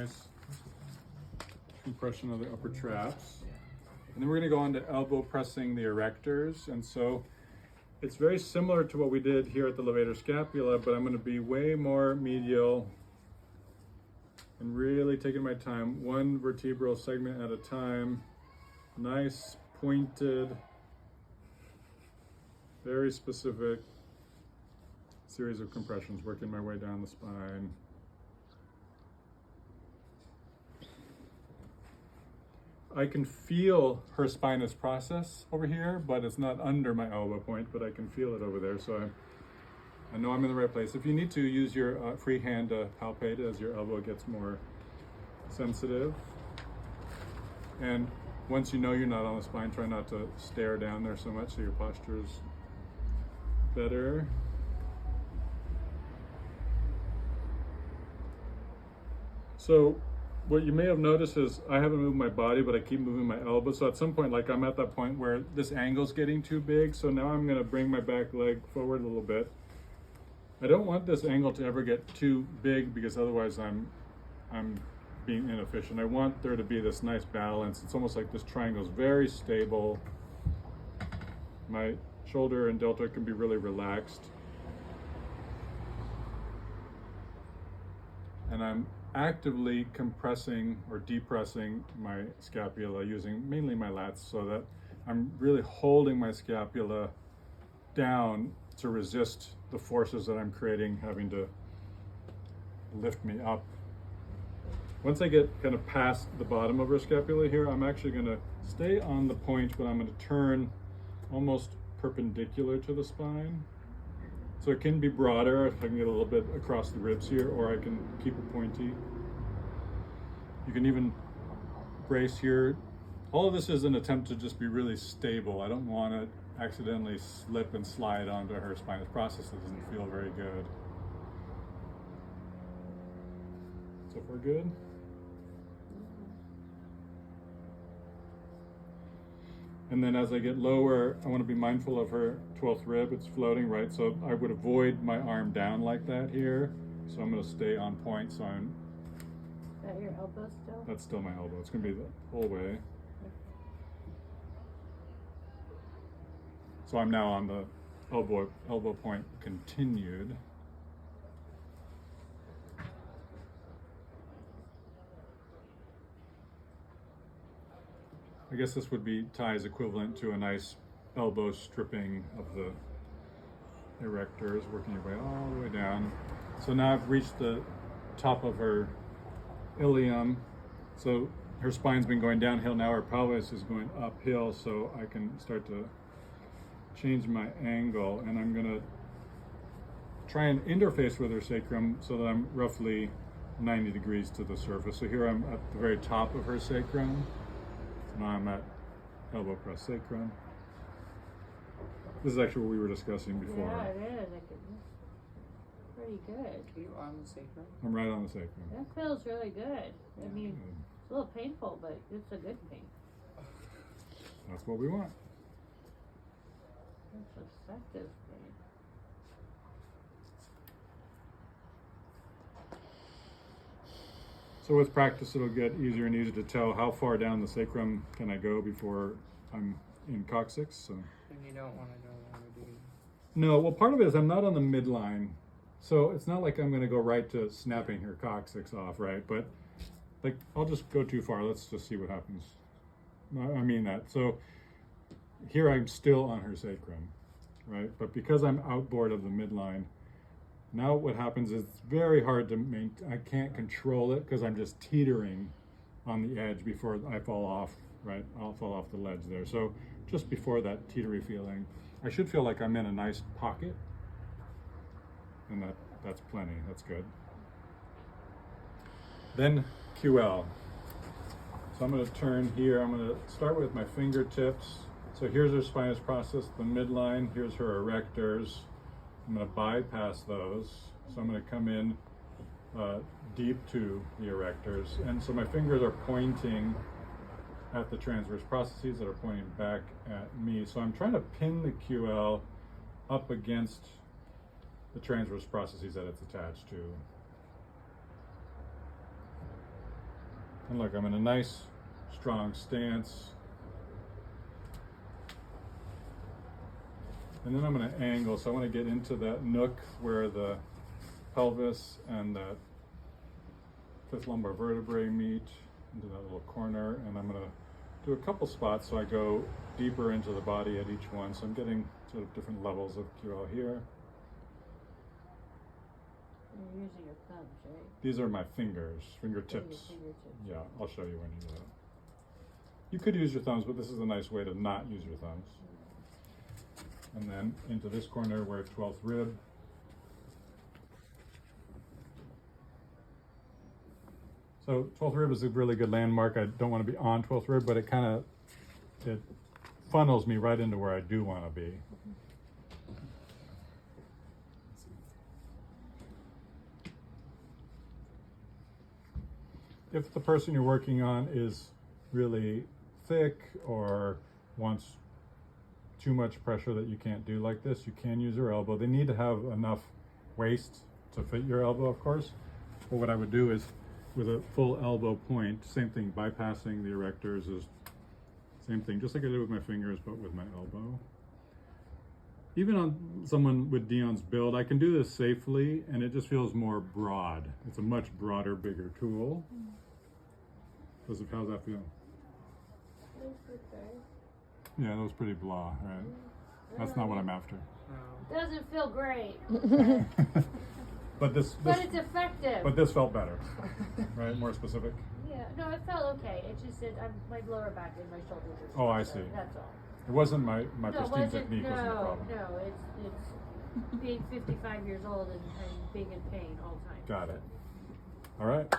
nice compression of the upper traps. And then we're going to go on to elbow pressing the erectors. And so it's very similar to what we did here at the levator scapula, but I'm going to be way more medial and really taking my time, one vertebral segment at a time. Nice, pointed, very specific series of compressions, working my way down the spine. I can feel her spinous process over here, but it's not under my elbow point, but I can feel it over there. So I know I'm in the right place. If you need to, use your free hand to palpate as your elbow gets more sensitive. And once you know you're not on the spine, try not to stare down there so much so your posture's better. So what you may have noticed is I haven't moved my body, but I keep moving my elbow. So at some point, like I'm at that point where this angle's getting too big. So now I'm gonna bring my back leg forward a little bit. I don't want this angle to ever get too big because otherwise I'm being inefficient. I want there to be this nice balance. It's almost like this triangle is very stable. My shoulder and deltoid can be really relaxed. And I'm actively compressing or depressing my scapula using mainly my lats so that I'm really holding my scapula down to resist the forces that I'm creating, having to lift me up. Once I get kind of past the bottom of her scapula here, I'm actually going to stay on the point, but I'm going to turn almost perpendicular to the spine. So it can be broader if I can get a little bit across the ribs here, or I can keep it pointy. You can even brace here. All of this is an attempt to just be really stable. I don't want to accidentally slip and slide onto her spinous process. That doesn't feel very good. So far good? And then as I get lower, I want to be mindful of her 12th rib. It's floating, right? So I would avoid my arm down like that here. So I'm going to stay on point. So I'm. Is that your elbow still? That's still my elbow. It's going to be the whole way. Okay. So I'm now on the elbow point continued. I guess this would be Ty's equivalent to a nice elbow stripping of the erectors, working your way all the way down. So now I've reached the top of her ilium. So her spine's been going downhill. Now her pelvis is going uphill. So I can start to change my angle, and I'm gonna try and interface with her sacrum so that I'm roughly 90 degrees to the surface. So here I'm at the very top of her sacrum. Now I'm at elbow press sacrum. This is actually what we were discussing before. Yeah, it is. Pretty good. Are you on the sacrum? I'm right on the sacrum. That feels really good. I mean, Good. it's a little painful, but it's a good pain. That's what we want. It's effective pain. So with practice, it'll get easier and easier to tell how far down the sacrum can I go before I'm in coccyx. So. And you don't want to go longer, do you? No, well, part of it is I'm not on the midline. So it's not like I'm going to go right to snapping her coccyx off, right? But like, I'll just go too far. Let's just see what happens. I mean that. So here I'm still on her sacrum, right? But because I'm outboard of the midline, now what happens is it's very hard to maintain. I can't control it because I'm just teetering on the edge before I fall off, right? I'll fall off the ledge there. So just before that teetery feeling, I should feel like I'm in a nice pocket. And that's plenty, that's good. Then QL. So I'm gonna turn here, I'm gonna start with my fingertips. So here's her spinous process, the midline, here's her erectors. I'm going to bypass those. So I'm going to come in deep to the erectors. And so my fingers are pointing at the transverse processes that are pointing back at me. So I'm trying to pin the QL up against the transverse processes that it's attached to. And look, I'm in a nice, strong stance. And then I'm going to angle, so I want to get into that nook where the pelvis and that fifth lumbar vertebrae meet, into that little corner, and I'm going to do a couple spots so I go deeper into the body at each one. So I'm getting sort of different levels of QL here. You're using your thumbs, right? These are my fingers, fingertips. Your fingertips. Yeah, I'll show you when you do that. You could use your thumbs, but this is a nice way to not use your thumbs. And then into this corner where 12th rib. So 12th rib is a really good landmark. I don't want to be on 12th rib, but it funnels me right into where I do want to be. If the person you're working on is really thick or wants too much pressure that you can't do like this, you can use your elbow. They need to have enough waist to fit your elbow, of course. But what I would do is, with a full elbow point, same thing, bypassing the erectors is same thing, just like I did with my fingers, but with my elbow. Even on someone with Dion's build, I can do this safely, and it just feels more broad. It's a much broader, bigger tool. How's that feel? Yeah, that was pretty blah, right? That's not what I'm after. No. Doesn't feel great, But this but it's effective. but this felt better, right? More specific. Yeah, no, it felt okay. It's just that my lower back and my shoulders are Oh, I stiff, see. That's all. It wasn't my No, pristine technique wasn't the problem. No, it's being 55 years old and being in pain all the time. Got it. All right.